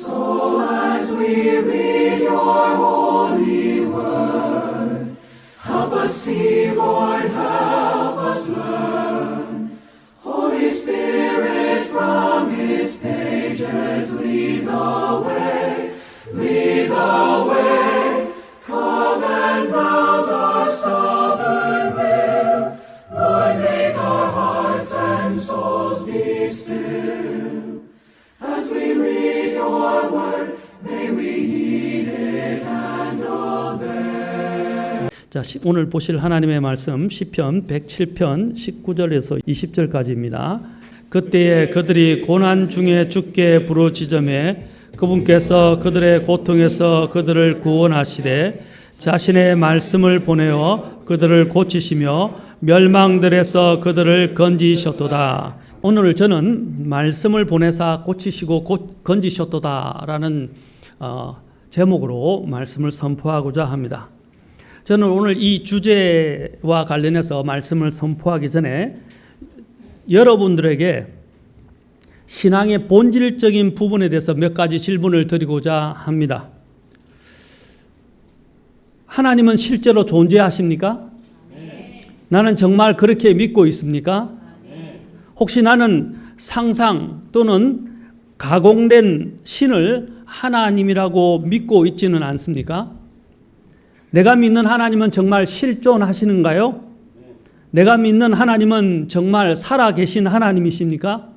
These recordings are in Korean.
So as we read your holy word, help us see, Lord, help us learn. Holy Spirit, from its pages lead the way, lead the way. Come and rouse our stubborn will. Lord, make our hearts and souls be still. As we read your word, may we heed it and obey. 자, 오늘 보실 하나님의 말씀 시편 107편 19절에서 20절까지입니다. 그때에 그들이 고난 중에 주께 부르짖음에 그분께서 그들의 고통에서 그들을 구원하시되 자신의 말씀을 보내어 그들을 고치시며 멸망들에서 그들을 건지셨도다. 오늘 저는 말씀을 보내사 고치시고 건지셨도다라는 제목으로 말씀을 선포하고자 합니다. 저는 오늘 이 주제와 관련해서 말씀을 선포하기 전에 여러분들에게 신앙의 본질적인 부분에 대해서 몇 가지 질문을 드리고자 합니다. 하나님은 실제로 존재하십니까? 네. 나는 정말 그렇게 믿고 있습니까? 네. 혹시 나는 상상 또는 가공된 신을 하나님이라고 믿고 있지는 않습니까? 내가 믿는 하나님은 정말 실존하시는가요? 내가 믿는 하나님은 정말 살아계신 하나님이십니까?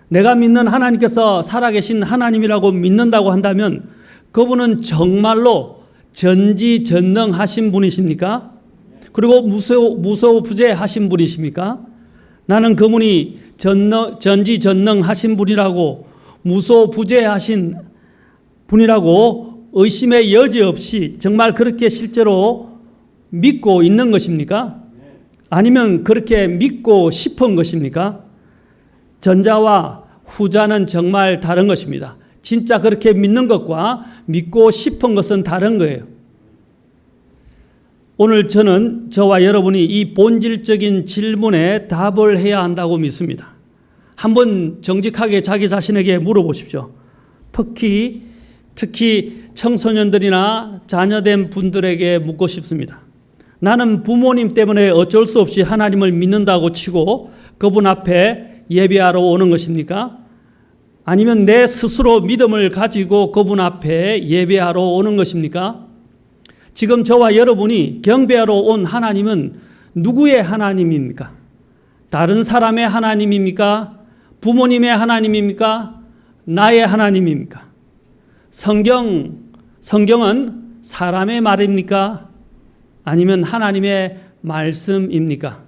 내가 믿는 하나님께서 살아계신 하나님이라고 믿는다고 한다면 그분은 정말로 전지전능하신 분이십니까? 그리고 무소부재하신 분이십니까? 나는 그분이 전지전능하신 분이라고 무소부재하신 분이라고 의심의 여지 없이 정말 그렇게 실제로 믿고 있는 것입니까? 아니면 그렇게 믿고 싶은 것입니까? 전자와 후자는 정말 다른 것입니다. 진짜 그렇게 믿는 것과 믿고 싶은 것은 다른 거예요. 오늘 저와 여러분이 이 본질적인 질문에 답을 해야 한다고 믿습니다. 한번 정직하게 자기 자신에게 물어보십시오. 특히 청소년들이나 자녀된 분들에게 묻고 싶습니다. 나는 부모님 때문에 어쩔 수 없이 하나님을 믿는다고 치고 그분 앞에 예배하러 오는 것입니까? 아니면 내 스스로 믿음을 가지고 그분 앞에 예배하러 오는 것입니까? 지금 저와 여러분이 경배하러 온 하나님은 누구의 하나님입니까? 다른 사람의 하나님입니까? 부모님의 하나님입니까? 나의 하나님입니까? 성경은 사람의 말입니까? 아니면 하나님의 말씀입니까?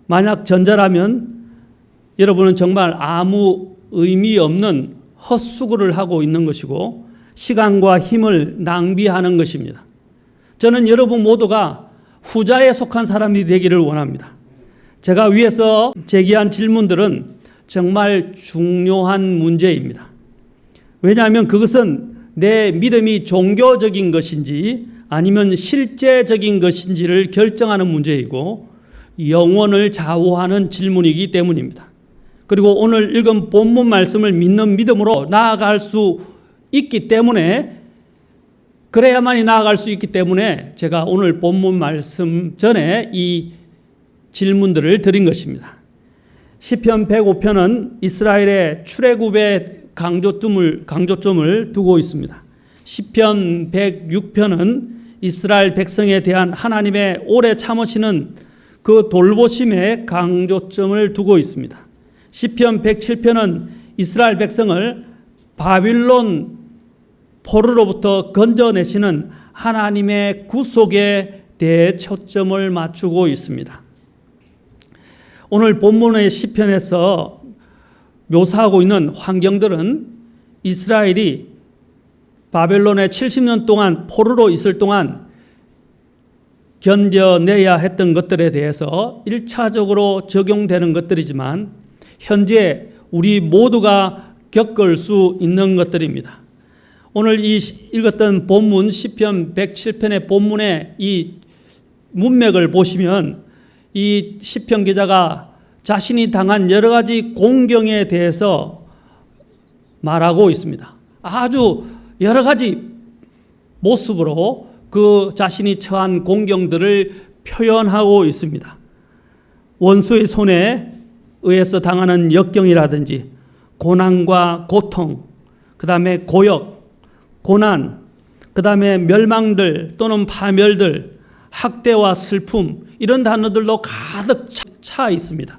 만약 전자라면 여러분은 정말 아무 의미 없는 헛수고를 하고 있는 것이고 시간과 힘을 낭비하는 것입니다. 저는 여러분 모두가 후자에 속한 사람이 되기를 원합니다. 제가 위에서 제기한 질문들은 정말 중요한 문제입니다. 왜냐하면 그것은 내 믿음이 종교적인 것인지 아니면 실제적인 것인지를 결정하는 문제이고 영혼을 좌우하는 질문이기 때문입니다. 그리고 오늘 읽은 본문 말씀을 믿는 믿음으로 나아갈 수 있기 때문에 그래야만이 나아갈 수 있기 때문에 제가 오늘 본문 말씀 전에 이 질문들을 드린 것입니다. 시편 105편은 이스라엘의 출애굽의 강조점을 두고 있습니다. 시편 106편은 이스라엘 백성에 대한 하나님의 오래 참으시는 그 돌보심의 강조점을 두고 있습니다. 시편 107편은 이스라엘 백성을 바빌론 포로로부터 건져내시는 하나님의 구속에 대해 초점을 맞추고 있습니다. 오늘 본문의 시편에서 묘사하고 있는 환경들은 이스라엘이 바벨론에 70년 동안 포로로 있을 동안 견뎌내야 했던 것들에 대해서 1차적으로 적용되는 것들이지만 현재 우리 모두가 겪을 수 있는 것들입니다. 오늘 이 읽었던 본문 시편 107편의 본문의 이 문맥을 보시면 이 시편 기자가 자신이 당한 여러 가지 공경에 대해서 말하고 있습니다. 아주 여러 가지 모습으로 그 자신이 처한 공경들을 표현하고 있습니다. 원수의 손에 의해서 당하는 역경이라든지 고난과 고통, 그 다음에 고역, 고난, 그 다음에 멸망들 또는 파멸들, 학대와 슬픔, 이런 단어들로 가득 차 있습니다.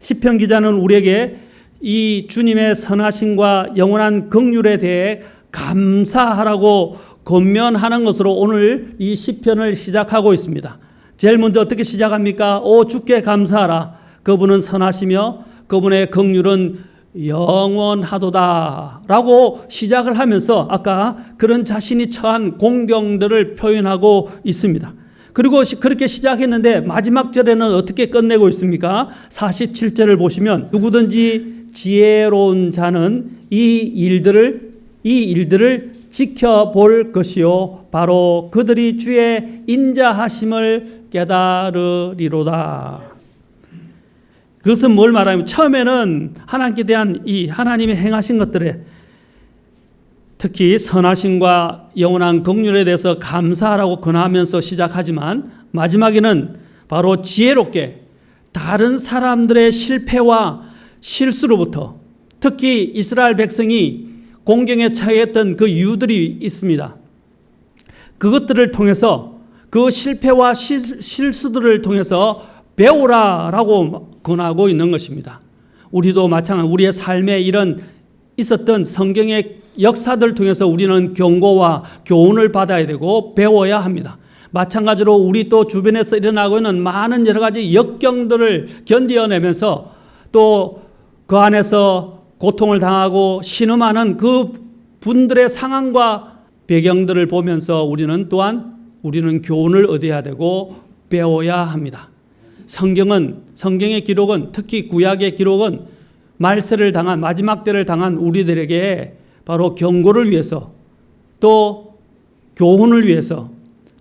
시편 기자는 우리에게 이 주님의 선하심과 영원한 긍휼에 대해 감사하라고 권면하는 것으로 오늘 이 시편을 시작하고 있습니다. 제일 먼저 어떻게 시작합니까? 오 주께 감사하라. 그분은 선하시며 그분의 긍휼은 영원하도다 라고 시작을 하면서 아까 그런 자신이 처한 공경들을 표현하고 있습니다. 그리고 그렇게 시작했는데 마지막 절에는 어떻게 끝내고 있습니까? 47절을 보시면 누구든지 지혜로운 자는 이 일들을 지켜볼 것이요 바로 그들이 주의 인자하심을 깨달으리로다. 그것은 뭘 말하냐면 처음에는 하나님께 대한 이 하나님의 행하신 것들에 특히 선하심과 영원한 긍휼에 대해서 감사하라고 권하면서 시작하지만 마지막에는 바로 지혜롭게 다른 사람들의 실패와 실수로부터 특히 이스라엘 백성이 공경에 처했던 그 이유들이 있습니다. 그것들을 통해서 그 실패와 실수들을 통해서 배우라라고 권하고 있는 것입니다. 우리도 마찬가지로 우리의 삶에 이런 있었던 성경의 역사들을 통해서 우리는 경고와 교훈을 받아야 되고 배워야 합니다. 마찬가지로 우리 또 주변에서 일어나고 있는 많은 여러 가지 역경들을 견뎌내면서 또 그 안에서 고통을 당하고 신음하는 그 분들의 상황과 배경들을 보면서 우리는 교훈을 얻어야 되고 배워야 합니다. 성경의 기록은 특히 구약의 기록은 말세를 당한 마지막 때를 당한 우리들에게 바로 경고를 위해서 또 교훈을 위해서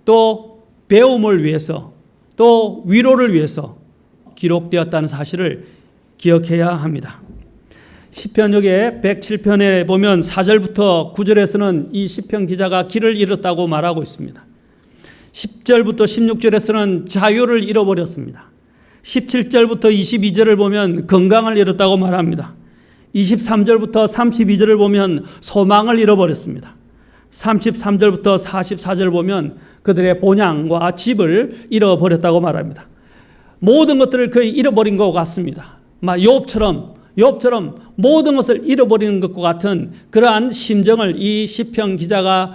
또 배움을 위해서 또 위로를 위해서 기록되었다는 사실을 기억해야 합니다. 시편 여기에 107편에 보면 4절부터 9절에서는 이 시편 기자가 길을 잃었다고 말하고 있습니다. 10절부터 16절에서는 자유를 잃어버렸습니다. 17절부터 22절을 보면 건강을 잃었다고 말합니다. 23절부터 32절을 보면 소망을 잃어버렸습니다. 33절부터 44절 보면 그들의 본향과 집을 잃어버렸다고 말합니다. 모든 것들을 거의 잃어버린 것 같습니다. 욥처럼 모든 것을 잃어버리는 것과 같은 그러한 심정을 이 시편 기자가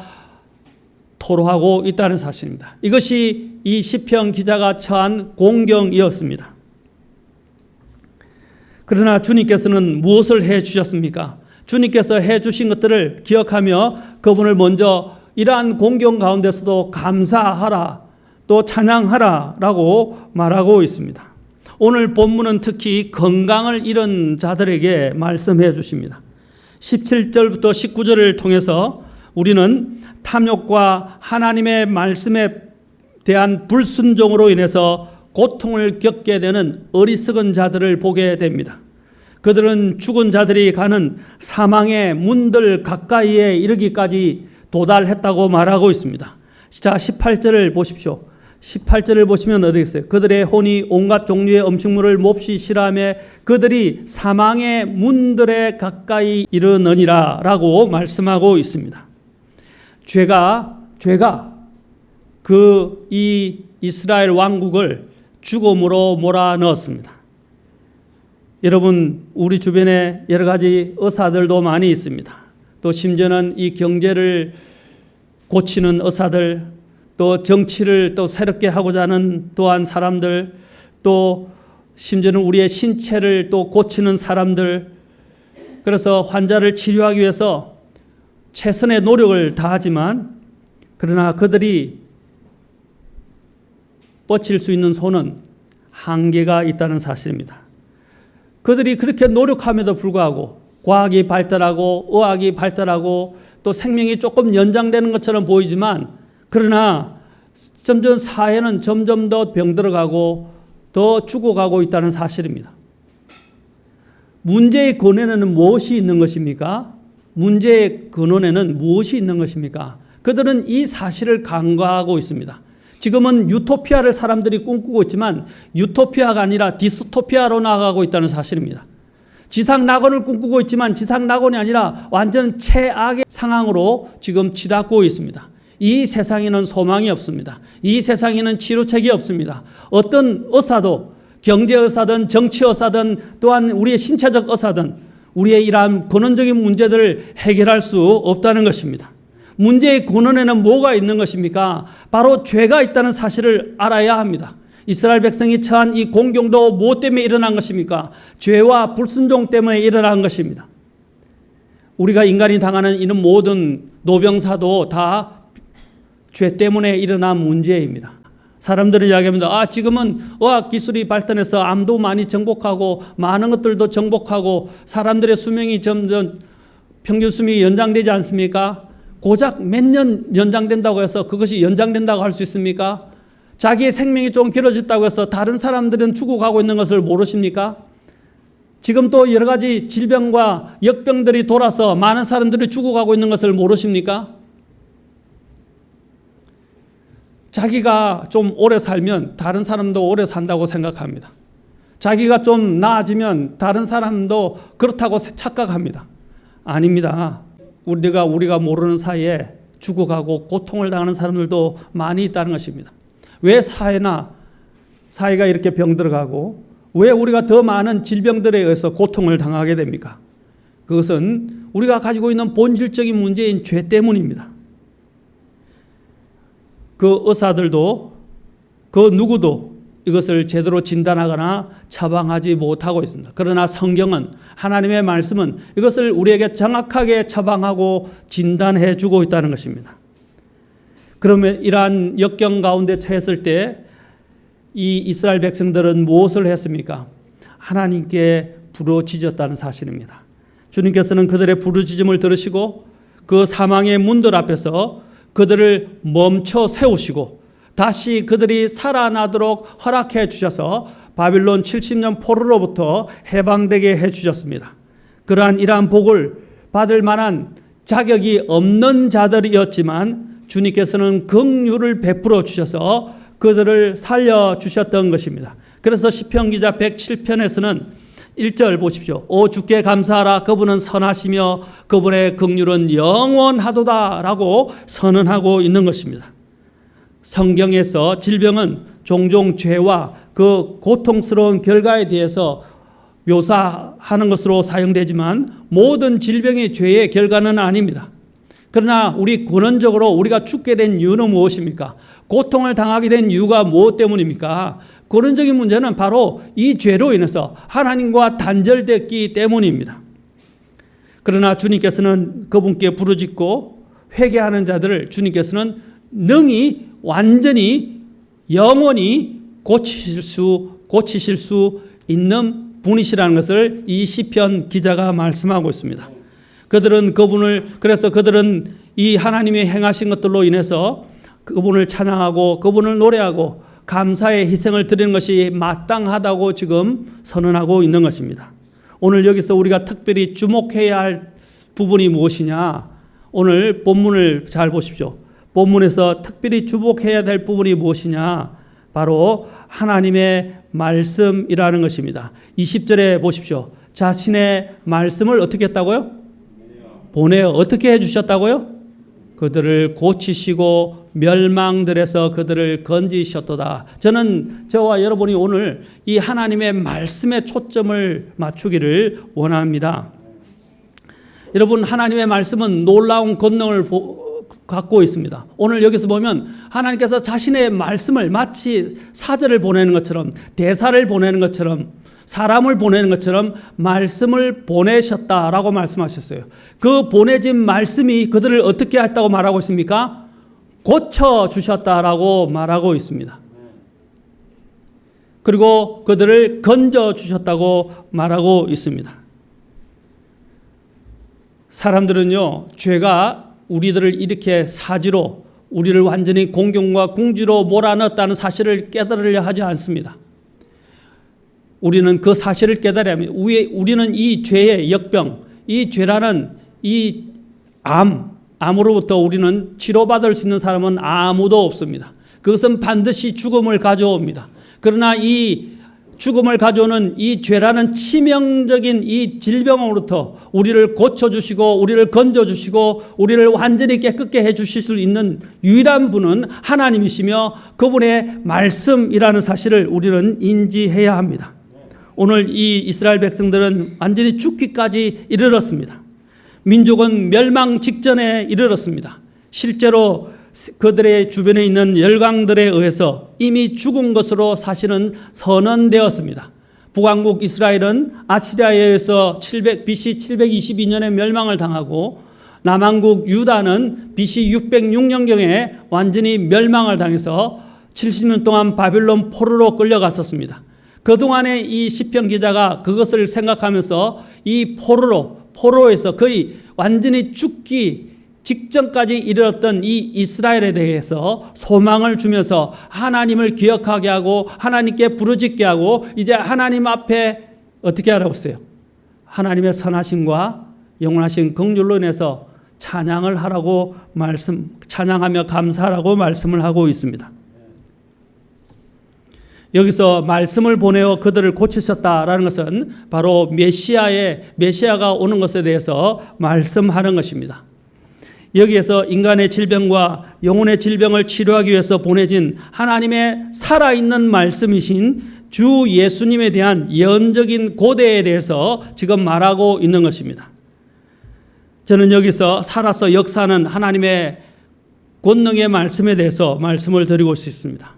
토로하고 있다는 사실입니다. 이것이 이 시편 기자가 처한 공경이었습니다. 그러나 주님께서는 무엇을 해 주셨습니까? 주님께서 해 주신 것들을 기억하며 그분을 먼저 이러한 공경 가운데서도 감사하라 또 찬양하라 라고 말하고 있습니다. 오늘 본문은 특히 건강을 잃은 자들에게 말씀해 주십니다. 17절부터 19절을 통해서 우리는 탐욕과 하나님의 말씀에 대한 불순종으로 인해서 고통을 겪게 되는 어리석은 자들을 보게 됩니다. 그들은 죽은 자들이 가는 사망의 문들 가까이에 이르기까지 도달했다고 말하고 있습니다. 자, 18절을 보십시오. 18절을 보시면 어디 있어요? 그들의 혼이 온갖 종류의 음식물을 몹시 싫어하며 그들이 사망의 문들에 가까이 이르느니라 라고 말씀하고 있습니다. 죄가 이 이스라엘 왕국을 죽음으로 몰아넣었습니다. 여러분, 우리 주변에 여러 가지 의사들도 많이 있습니다. 또 심지어는 이 경제를 고치는 의사들, 또 정치를 또 새롭게 하고자 하는 또한 사람들, 또 심지어는 우리의 신체를 또 고치는 사람들, 그래서 환자를 치료하기 위해서 최선의 노력을 다하지만 그러나 그들이 뻗칠 수 있는 손은 한계가 있다는 사실입니다. 그들이 그렇게 노력함에도 불구하고 과학이 발달하고 의학이 발달하고 또 생명이 조금 연장되는 것처럼 보이지만 그러나 점점 사회는 점점 더 병들어가고 더 죽어가고 있다는 사실입니다. 문제의 근원에는 무엇이 있는 것입니까? 문제의 근원에는 무엇이 있는 것입니까? 그들은 이 사실을 간과하고 있습니다. 지금은 유토피아를 사람들이 꿈꾸고 있지만 유토피아가 아니라 디스토피아로 나아가고 있다는 사실입니다. 지상 낙원을 꿈꾸고 있지만 지상 낙원이 아니라 완전 최악의 상황으로 지금 치닫고 있습니다. 이 세상에는 소망이 없습니다. 이 세상에는 치료책이 없습니다. 어떤 의사도 경제 의사든 정치 의사든 또한 우리의 신체적 의사든 우리의 이러한 근원적인 문제들을 해결할 수 없다는 것입니다. 문제의 근원에는 뭐가 있는 것입니까? 바로 죄가 있다는 사실을 알아야 합니다. 이스라엘 백성이 처한 이 공경도 무엇 때문에 일어난 것입니까? 죄와 불순종 때문에 일어난 것입니다. 우리가 인간이 당하는 이런 모든 노병사도 다 죄 때문에 일어난 문제입니다. 사람들은 이야기합니다. 지금은 의학 기술이 발전해서 암도 많이 정복하고 많은 것들도 정복하고 사람들의 수명이 점점 평균 수명이 연장되지 않습니까? 고작 몇 년 연장된다고 해서 그것이 연장된다고 할 수 있습니까? 자기의 생명이 좀 길어졌다고 해서 다른 사람들은 죽어가고 있는 것을 모르십니까? 지금 또 여러 가지 질병과 역병들이 돌아서 많은 사람들이 죽어가고 있는 것을 모르십니까? 자기가 좀 오래 살면 다른 사람도 오래 산다고 생각합니다. 자기가 좀 나아지면 다른 사람도 그렇다고 착각합니다. 아닙니다. 우리가 모르는 사이에 죽어가고 고통을 당하는 사람들도 많이 있다는 것입니다. 왜 사회가 이렇게 병들어가고 왜 우리가 더 많은 질병들에 의해서 고통을 당하게 됩니까? 그것은 우리가 가지고 있는 본질적인 문제인 죄 때문입니다. 그 의사들도 그 누구도 이것을 제대로 진단하거나 처방하지 못하고 있습니다. 그러나 성경은 하나님의 말씀은 이것을 우리에게 정확하게 처방하고 진단해 주고 있다는 것입니다. 그러면 이러한 역경 가운데 처했을 때 이 이스라엘 백성들은 무엇을 했습니까? 하나님께 부르짖었다는 사실입니다. 주님께서는 그들의 부르짖음을 들으시고 그 사망의 문들 앞에서 그들을 멈춰 세우시고 다시 그들이 살아나도록 허락해 주셔서 바빌론 70년 포로로부터 해방되게 해 주셨습니다. 이러한 복을 받을 만한 자격이 없는 자들이었지만 주님께서는 긍휼을 베풀어 주셔서 그들을 살려 주셨던 것입니다. 그래서 시편 기자 107편에서는 1절 보십시오. 오 주께 감사하라. 그분은 선하시며 그분의 긍휼은 영원하도다라고 선언하고 있는 것입니다. 성경에서 질병은 종종 죄와 그 고통스러운 결과에 대해서 묘사하는 것으로 사용되지만 모든 질병이 죄의 결과는 아닙니다. 그러나 우리 근원적으로 우리가 죽게 된 이유는 무엇입니까? 고통을 당하게 된 이유가 무엇 때문입니까? 근원적인 문제는 바로 이 죄로 인해서 하나님과 단절됐기 때문입니다. 그러나 주님께서는 그분께 부르짖고 회개하는 자들을 주님께서는 능히 완전히 영원히 고치실 수 있는 분이시라는 것을 이 시편 기자가 말씀하고 있습니다. 그래서 그들은 이 하나님이 행하신 것들로 인해서 그분을 찬양하고 그분을 노래하고 감사의 희생을 드리는 것이 마땅하다고 지금 선언하고 있는 것입니다. 오늘 여기서 우리가 특별히 주목해야 할 부분이 무엇이냐? 오늘 본문을 잘 보십시오. 본문에서 특별히 주목해야 될 부분이 무엇이냐? 바로 하나님의 말씀이라는 것입니다. 20절에 보십시오. 자신의 말씀을 어떻게 했다고요? 보내어 어떻게 해주셨다고요? 그들을 고치시고 멸망들에서 그들을 건지셨도다. 저와 여러분이 오늘 이 하나님의 말씀에 초점을 맞추기를 원합니다. 여러분, 하나님의 말씀은 놀라운 권능을 갖고 있습니다. 오늘 여기서 보면 하나님께서 자신의 말씀을 마치 사절을 보내는 것처럼, 대사를 보내는 것처럼, 사람을 보내는 것처럼 말씀을 보내셨다라고 말씀하셨어요. 그 보내진 말씀이 그들을 어떻게 했다고 말하고 있습니까? 고쳐주셨다라고 말하고 있습니다. 그리고 그들을 건져주셨다고 말하고 있습니다. 사람들은요, 죄가 우리들을 이렇게 사지로 우리를 완전히 공경과 궁지로 몰아넣었다는 사실을 깨달으려 하지 않습니다. 우리는 그 사실을 깨달아야 합니다. 우리는 이 죄의 역병, 이 죄라는 이 암으로부터 우리는 치료받을 수 있는 사람은 아무도 없습니다. 그것은 반드시 죽음을 가져옵니다. 그러나 이 죽음을 가져오는 이 죄라는 치명적인 이 질병으로부터 우리를 고쳐주시고 우리를 건져주시고 우리를 완전히 깨끗게 해주실 수 있는 유일한 분은 하나님이시며 그분의 말씀이라는 사실을 우리는 인지해야 합니다. 오늘 이 이스라엘 백성들은 완전히 죽기까지 이르렀습니다. 민족은 멸망 직전에 이르렀습니다. 실제로 그들의 주변에 있는 열강들에 의해서 이미 죽은 것으로 사실은 선언되었습니다. 북왕국 이스라엘은 아시리아에 의해서 BC 722년에 멸망을 당하고 남왕국 유다는 BC 606년경에 완전히 멸망을 당해서 70년 동안 바빌론 포로로 끌려갔었습니다. 그동안에 이 시편 기자가 그것을 생각하면서 이 포로에서 거의 완전히 죽기 직전까지 이르렀던 이 이스라엘에 대해서 소망을 주면서 하나님을 기억하게 하고 하나님께 부르짖게 하고 이제 하나님 앞에 어떻게 하라고 했어요? 하나님의 선하심과 영원하신 긍휼로 인해서 찬양을 하라고 찬양하며 감사하라고 말씀을 하고 있습니다. 여기서 말씀을 보내어 그들을 고치셨다라는 것은 바로 메시아가 오는 것에 대해서 말씀하는 것입니다. 여기에서 인간의 질병과 영혼의 질병을 치료하기 위해서 보내진 하나님의 살아있는 말씀이신 주 예수님에 대한 예언적인 고대에 대해서 지금 말하고 있는 것입니다. 저는 여기서 살아서 역사하는 하나님의 권능의 말씀에 대해서 말씀을 드리고 싶습니다.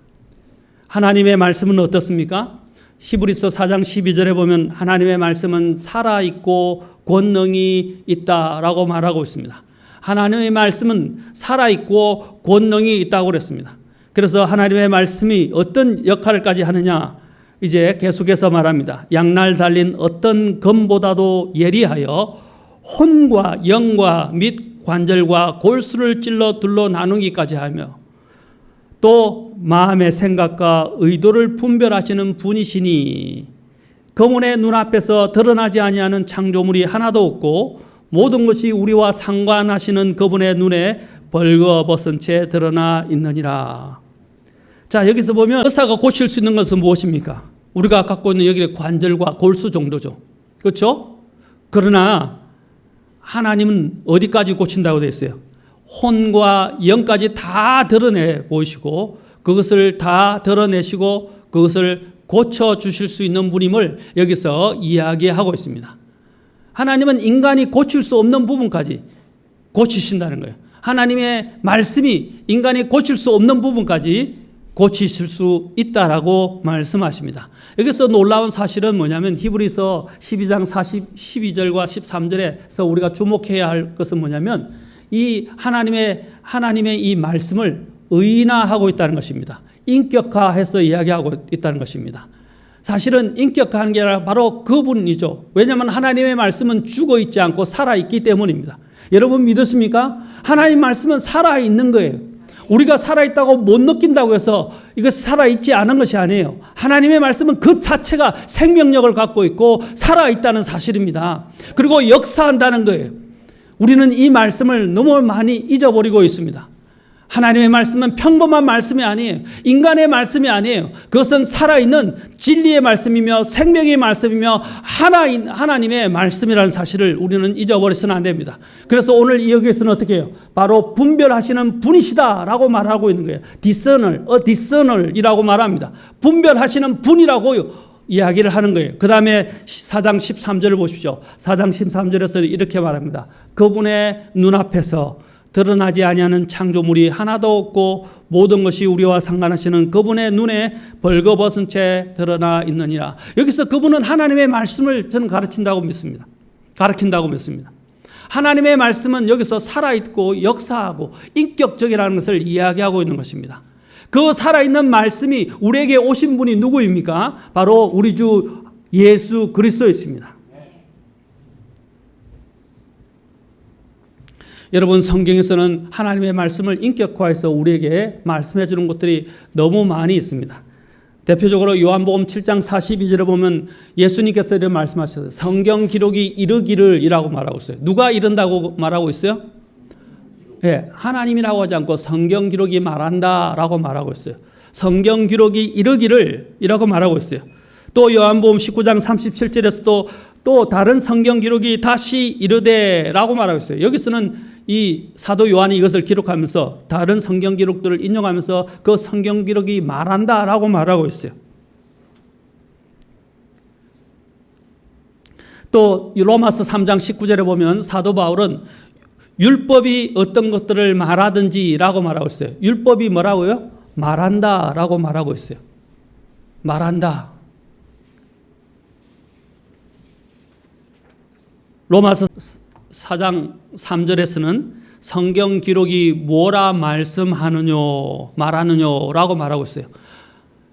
하나님의 말씀은 어떻습니까? 히브리서 4장 12절에 보면 하나님의 말씀은 살아있고 권능이 있다라고 말하고 있습니다. 하나님의 말씀은 살아있고 권능이 있다고 그랬습니다. 그래서 하나님의 말씀이 어떤 역할을까지 하느냐 이제 계속해서 말합니다. 양날 달린 어떤 검보다도 예리하여 혼과 영과 및 관절과 골수를 찔러 둘러 나누기까지 하며 또 마음의 생각과 의도를 분별하시는 분이시니 그분의 눈앞에서 드러나지 아니하는 창조물이 하나도 없고 모든 것이 우리와 상관하시는 그분의 눈에 벌거벗은 채 드러나 있느니라. 자, 여기서 보면 의사가 고칠 수 있는 것은 무엇입니까? 우리가 갖고 있는 여기의 관절과 골수 정도죠. 그렇죠? 그러나 하나님은 어디까지 고친다고 되어 있어요? 혼과 영까지 다 드러내 보이시고 그것을 다 드러내시고 그것을 고쳐주실 수 있는 분임을 여기서 이야기하고 있습니다. 하나님은 인간이 고칠 수 없는 부분까지 고치신다는 거예요. 하나님의 말씀이 인간이 고칠 수 없는 부분까지 고치실 수 있다라고 말씀하십니다. 여기서 놀라운 사실은 뭐냐면 히브리서 12장 12절과 13절에서 우리가 주목해야 할 것은 뭐냐면 이 하나님의 이 말씀을 의인화하고 있다는 것입니다. 인격화해서 이야기하고 있다는 것입니다. 사실은 인격화하는 게 아니라 바로 그분이죠. 왜냐하면 하나님의 말씀은 죽어 있지 않고 살아 있기 때문입니다. 여러분 믿으십니까? 하나님 말씀은 살아 있는 거예요. 우리가 살아 있다고 못 느낀다고 해서 이것이 살아 있지 않은 것이 아니에요. 하나님의 말씀은 그 자체가 생명력을 갖고 있고 살아 있다는 사실입니다. 그리고 역사한다는 거예요. 우리는 이 말씀을 너무 많이 잊어버리고 있습니다. 하나님의 말씀은 평범한 말씀이 아니에요. 인간의 말씀이 아니에요. 그것은 살아있는 진리의 말씀이며 생명의 말씀이며 하나님의 말씀이라는 사실을 우리는 잊어버려서는 안 됩니다. 그래서 오늘 여기에서는 어떻게 해요? 바로 분별하시는 분이시다라고 말하고 있는 거예요. discerner이라고 말합니다. 분별하시는 분이라고 이야기를 하는 거예요. 그 다음에 4장 13절을 보십시오. 4장 13절에서 이렇게 말합니다. 그분의 눈앞에서 드러나지 아니하는 창조물이 하나도 없고 모든 것이 우리와 상관하시는 그분의 눈에 벌거벗은 채 드러나 있느니라. 여기서 그분은 하나님의 말씀을 저는 가르친다고 믿습니다. 하나님의 말씀은 여기서 살아있고 역사하고 인격적이라는 것을 이야기하고 있는 것입니다. 그 살아있는 말씀이 우리에게 오신 분이 누구입니까? 바로 우리 주 예수 그리스도이십니다. 여러분 성경에서는 하나님의 말씀을 인격화해서 우리에게 말씀해 주는 것들이 너무 많이 있습니다. 대표적으로 요한복음 7장 42절에 보면 예수님께서 이렇게 말씀하셨어요. 성경 기록이 이르기를 말하고 있어요. 누가 이른다고 말하고 있어요? 예, 하나님이라고 하지 않고 성경 기록이 말한다라고 말하고 있어요. 성경 기록이 이르기를이라고 말하고 있어요. 또 요한복음 19장 37절에서도 또 다른 성경 기록이 다시 이르되라고 말하고 있어요. 여기서는 이 사도 요한이 이것을 기록하면서 다른 성경 기록들을 인용하면서 그 성경 기록이 말한다라고 말하고 있어요. 또 로마서 3장 19절에 보면 사도 바울은 율법이 어떤 것들을 말하든지라고 말하고 있어요. 율법이 뭐라고요? 말한다라고 말하고 있어요. 말한다. 로마서 4장 3절에서는 성경 기록이 뭐라 말하느냐라고 말하고 있어요.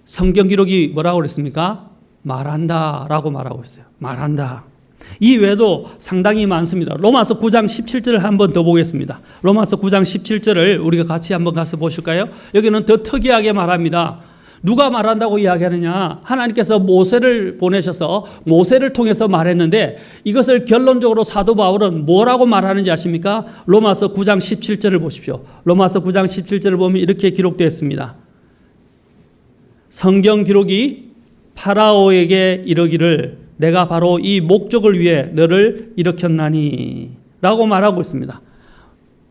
성경 기록이 뭐라고 그랬습니까? 말한다라고 말하고 있어요. 말한다. 이 외에도 상당히 많습니다. 로마서 9장 17절을 한번 더 보겠습니다. 로마서 9장 17절을 우리가 같이 한번 가서 보실까요? 여기는 더 특이하게 말합니다. 누가 말한다고 이야기하느냐? 하나님께서 모세를 보내셔서 모세를 통해서 말했는데 이것을 결론적으로 사도 바울은 뭐라고 말하는지 아십니까? 로마서 9장 17절을 보십시오. 로마서 9장 17절을 보면 이렇게 기록되어 있습니다. 성경 기록이 파라오에게 이르기를 내가 바로 이 목적을 위해 너를 일으켰나니 라고 말하고 있습니다.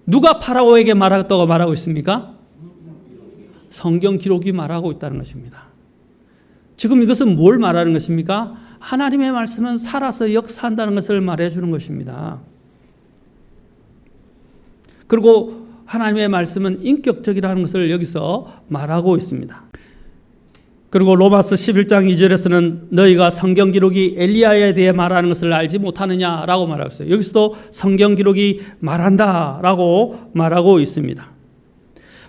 누가 파라오에게 말했다고 말하고 있습니까? 성경 기록이 말하고 있다는 것입니다. 지금 이것은 뭘 말하는 것입니까? 하나님의 말씀은 살아서 역사한다는 것을 말해주는 것입니다. 그리고 하나님의 말씀은 인격적이라는 것을 여기서 말하고 있습니다. 그리고 로마서 11장 2절에서는 너희가 성경 기록이 엘리야에 대해 말하는 것을 알지 못하느냐라고 말하고 있어요. 여기서도 성경 기록이 말한다라고 말하고 있습니다.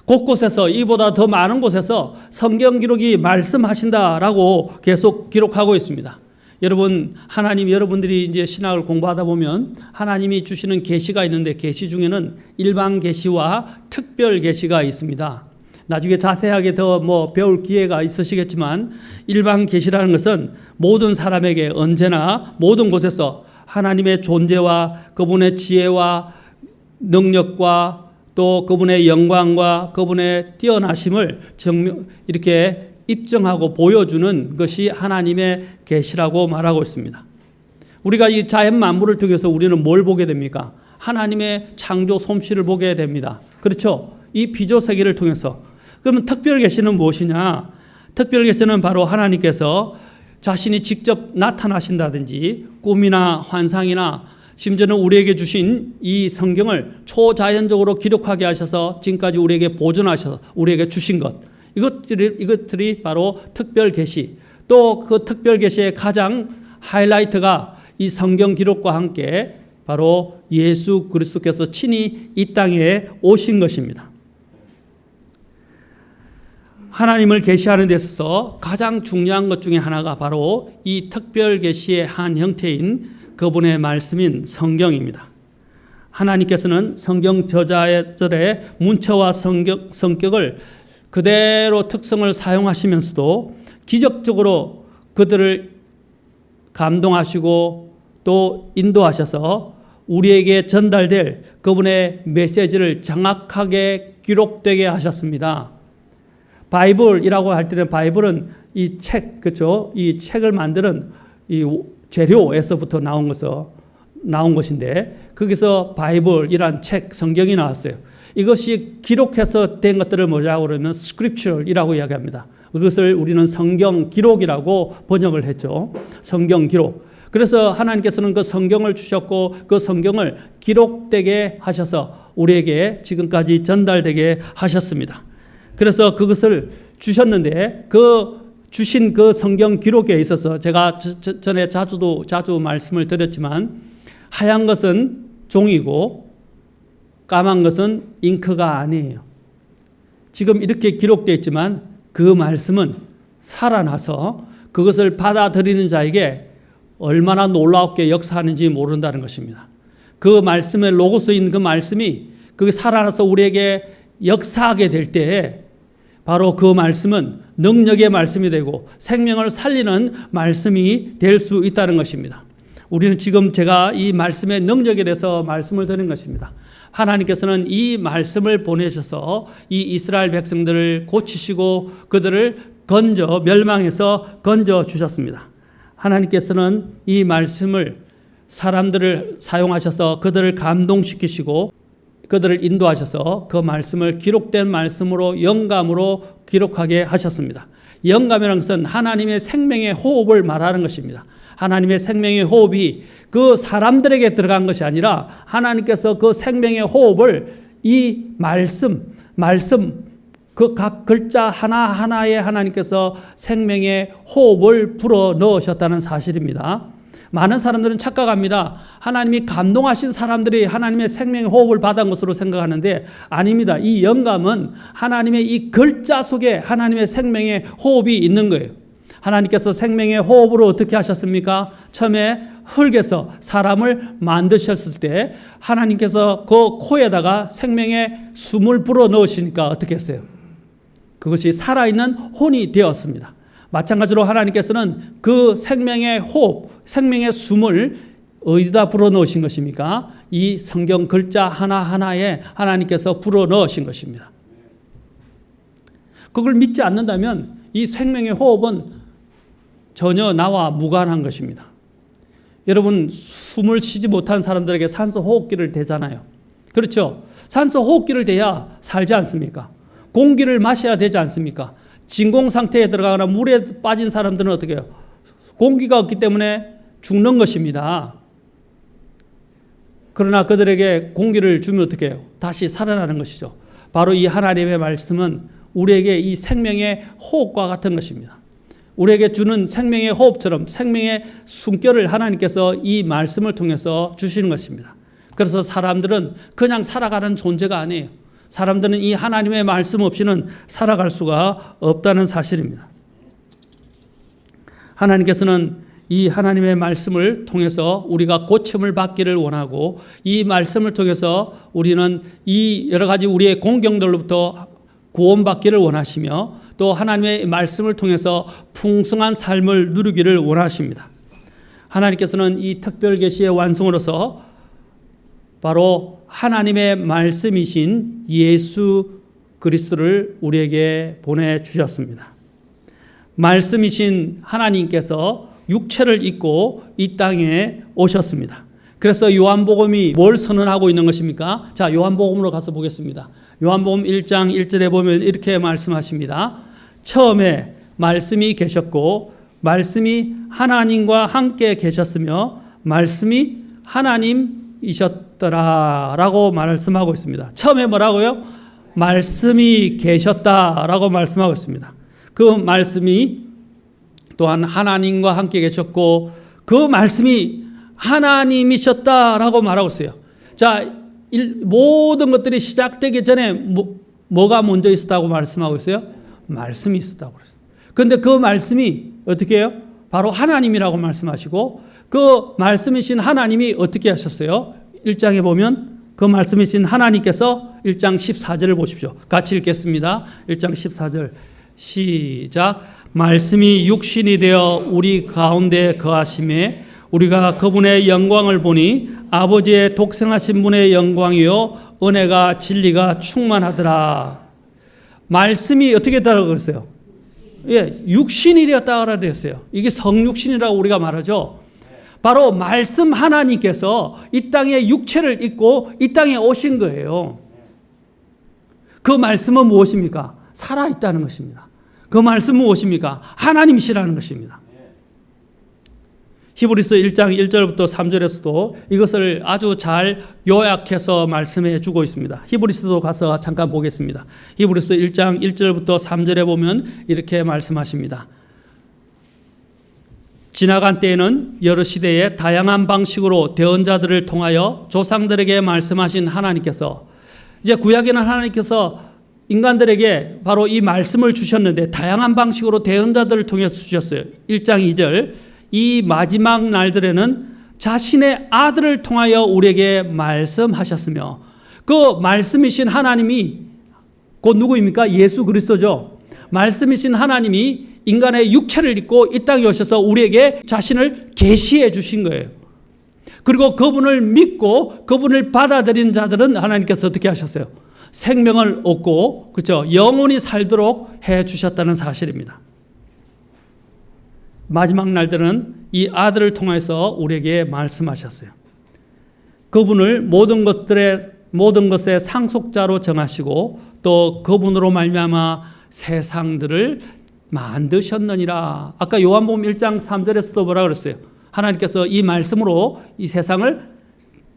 곳곳에서 이보다 더 많은 곳에서 성경 기록이 말씀하신다라고 계속 기록하고 있습니다. 여러분, 하나님 여러분들이 이제 신학을 공부하다 보면 하나님이 주시는 계시가 있는데 계시 중에는 일반 계시와 특별 계시가 있습니다. 나중에 자세하게 더 배울 기회가 있으시겠지만 일반 계시라는 것은 모든 사람에게 언제나 모든 곳에서 하나님의 존재와 그분의 지혜와 능력과 또 그분의 영광과 그분의 뛰어나심을 이렇게 입증하고 보여주는 것이 하나님의 계시라고 말하고 있습니다. 우리가 이 자연 만물을 통해서 우리는 뭘 보게 됩니까? 하나님의 창조 솜씨를 보게 됩니다. 그렇죠? 이 피조 세계를 통해서. 그러면 특별 계시는 무엇이냐? 특별 계시는 바로 하나님께서 자신이 직접 나타나신다든지 꿈이나 환상이나 심지어는 우리에게 주신 이 성경을 초자연적으로 기록하게 하셔서 지금까지 우리에게 보존하셔서 우리에게 주신 것, 이것들이 바로 특별 계시. 또 그 특별 계시의 가장 하이라이트가 이 성경 기록과 함께 바로 예수 그리스도께서 친히 이 땅에 오신 것입니다. 하나님을 계시하는 데 있어서 가장 중요한 것 중에 하나가 바로 이 특별 계시의 한 형태인 그분의 말씀인 성경입니다. 하나님께서는 성경 저자들의 문체와 성격을 그대로 특성을 사용하시면서도 기적적으로 그들을 감동하시고 또 인도하셔서 우리에게 전달될 그분의 메시지를 정확하게 기록되게 하셨습니다. 바이블이라고 할 때는 바이블은 이 책, 그렇죠? 이 책을 만드는 이 재료에서부터 나온 것인데 거기서 바이블이란 책, 성경이 나왔어요. 이것이 기록해서 된 것들을 뭐라고 그러면 scripture이라고 이야기합니다. 그것을 우리는 성경 기록이라고 번역을 했죠. 성경 기록. 그래서 하나님께서는 그 성경을 주셨고 그 성경을 기록되게 하셔서 우리에게 지금까지 전달되게 하셨습니다. 그래서 그것을 주셨는데 주신 그 성경 기록에 있어서 제가 전에 자주 말씀을 드렸지만 하얀 것은 종이고 까만 것은 잉크가 아니에요. 지금 이렇게 기록되어 있지만 그 말씀은 살아나서 그것을 받아들이는 자에게 얼마나 놀랍게 역사하는지 모른다는 것입니다. 그 말씀의 로고스인 그 말씀이 그게 살아나서 우리에게 역사하게 될 때에 바로 그 말씀은 능력의 말씀이 되고 생명을 살리는 말씀이 될 수 있다는 것입니다. 우리는 지금 제가 이 말씀의 능력에 대해서 말씀을 드린 것입니다. 하나님께서는 이 말씀을 보내셔서 이 이스라엘 백성들을 고치시고 그들을 멸망해서 건져 주셨습니다. 하나님께서는 이 말씀을 사람들을 사용하셔서 그들을 감동시키시고 그들을 인도하셔서 그 말씀을 기록된 말씀으로 영감으로 기록하게 하셨습니다. 영감이라는 것은 하나님의 생명의 호흡을 말하는 것입니다. 하나님의 생명의 호흡이 그 사람들에게 들어간 것이 아니라 하나님께서 그 생명의 호흡을 이 말씀 그 각 글자 하나하나에 하나님께서 생명의 호흡을 불어 넣으셨다는 사실입니다. 많은 사람들은 착각합니다. 하나님이 감동하신 사람들이 하나님의 생명의 호흡을 받은 것으로 생각하는데 아닙니다. 이 영감은 하나님의 이 글자 속에 하나님의 생명의 호흡이 있는 거예요. 하나님께서 생명의 호흡으로 어떻게 하셨습니까? 처음에 흙에서 사람을 만드셨을 때 하나님께서 그 코에다가 생명의 숨을 불어 넣으시니까 어떻게 했어요? 그것이 살아있는 혼이 되었습니다. 마찬가지로 하나님께서는 그 생명의 호흡, 생명의 숨을 어디다 불어 넣으신 것입니까? 이 성경 글자 하나하나에 하나님께서 불어 넣으신 것입니다. 그걸 믿지 않는다면 이 생명의 호흡은 전혀 나와 무관한 것입니다. 여러분, 숨을 쉬지 못한 사람들에게 산소 호흡기를 대잖아요. 그렇죠? 산소 호흡기를 대야 살지 않습니까? 공기를 마셔야 되지 않습니까? 진공 상태에 들어가거나 물에 빠진 사람들은 어떻게 해요? 공기가 없기 때문에 죽는 것입니다. 그러나 그들에게 공기를 주면 어떻게 해요? 다시 살아나는 것이죠. 바로 이 하나님의 말씀은 우리에게 이 생명의 호흡과 같은 것입니다. 우리에게 주는 생명의 호흡처럼 생명의 숨결을 하나님께서 이 말씀을 통해서 주시는 것입니다. 그래서 사람들은 그냥 살아가는 존재가 아니에요. 사람들은 이 하나님의 말씀 없이는 살아갈 수가 없다는 사실입니다. 하나님께서는 이 하나님의 말씀을 통해서 우리가 고침을 받기를 원하고 이 말씀을 통해서 우리는 이 여러 가지 우리의 공경들로부터 구원받기를 원하시며 또 하나님의 말씀을 통해서 풍성한 삶을 누리기를 원하십니다. 하나님께서는 이 특별 계시의 완성으로서 바로 하나님의 말씀이신 예수 그리스도를 우리에게 보내주셨습니다. 말씀이신 하나님께서 육체를 입고 이 땅에 오셨습니다. 그래서 요한복음이 뭘 선언하고 있는 것입니까? 자, 요한복음으로 가서 보겠습니다. 요한복음 1장 1절에 보면 이렇게 말씀하십니다. 처음에 말씀이 계셨고 말씀이 하나님과 함께 계셨으며 말씀이 하나님이셨더라라고 말씀하고 있습니다. 처음에 뭐라고요? 말씀이 계셨다라고 말씀하고 있습니다. 그 말씀이 또한 하나님과 함께 계셨고 그 말씀이 하나님이셨다라고 말하고 있어요. 자, 모든 것들이 시작되기 전에 뭐가 먼저 있었다고 말씀하고 있어요? 말씀이 있었다고 그랬어요. 그런데 그 말씀이 어떻게 해요? 바로 하나님이라고 말씀하시고 그 말씀이신 하나님이 어떻게 하셨어요? 1장에 보면 그 말씀이신 하나님께서 1장 14절을 보십시오. 같이 읽겠습니다. 1장 14절 시작. 말씀이 육신이 되어 우리 가운데 거하심에 우리가 그분의 영광을 보니 아버지의 독생하신 분의 영광이요 은혜가 진리가 충만하더라. 말씀이 어떻게 되었다고 그랬어요? 예, 육신이 되었다고 그랬어요. 이게 성육신이라고 우리가 말하죠. 바로 말씀 하나님께서 이 땅에 육체를 입고 이 땅에 오신 거예요. 그 말씀은 무엇입니까? 살아있다는 것입니다. 그 말씀은 무엇입니까? 하나님이시라는 것입니다. 히브리서 1장 1절부터 3절에서도 이것을 아주 잘 요약해서 말씀해 주고 있습니다. 히브리서도 가서 잠깐 보겠습니다. 히브리서 1장 1절부터 3절에 보면 이렇게 말씀하십니다. 지나간 때에는 여러 시대에 다양한 방식으로 대언자들을 통하여 조상들에게 말씀하신 하나님께서 이제 구약에는 하나님께서 인간들에게 바로 이 말씀을 주셨는데 다양한 방식으로 대언자들을 통해서 주셨어요. 1장 2절 이 마지막 날들에는 자신의 아들을 통하여 우리에게 말씀하셨으며 그 말씀이신 하나님이 곧 누구입니까? 예수 그리스도죠. 말씀이신 하나님이 인간의 육체를 입고 이 땅에 오셔서 우리에게 자신을 계시해 주신 거예요. 그리고 그분을 믿고 그분을 받아들인 자들은 하나님께서 어떻게 하셨어요? 생명을 얻고, 그렇죠? 영원히 살도록 해 주셨다는 사실입니다. 마지막 날들은 이 아들을 통해서 우리에게 말씀하셨어요. 그분을 모든 것의 상속자로 정하시고 또 그분으로 말미암아 세상들을 만드셨느니라. 아까 요한복음 1장 3절에서도 뭐라 그랬어요? 하나님께서 이 말씀으로 이 세상을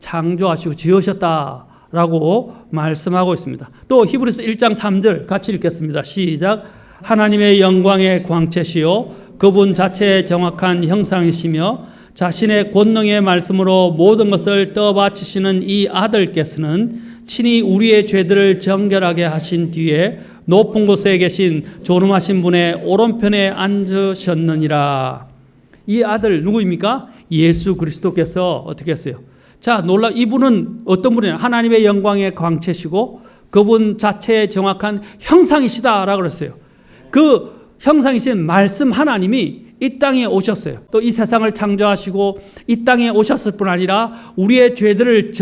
창조하시고 지으셨다라고 말씀하고 있습니다. 또 히브리서 1장 3절 같이 읽겠습니다. 시작. 하나님의 영광의 광채시요 그분 자체의 정확한 형상이시며 자신의 권능의 말씀으로 모든 것을 떠받치시는 이 아들께서는 친히 우리의 죄들을 정결하게 하신 뒤에 높은 곳에 계신 존엄하신 분의 오른편에 앉으셨느니라. 이 아들 누구입니까? 예수 그리스도께서 어떻게 했어요? 자, 이분은 어떤 분이냐? 하나님의 영광의 광채시고 그분 자체의 정확한 형상이시다라고 그랬어요. 그 형상이신 말씀 하나님이 이 땅에 오셨어요. 또 이 세상을 창조하시고 이 땅에 오셨을 뿐 아니라 우리의 죄들을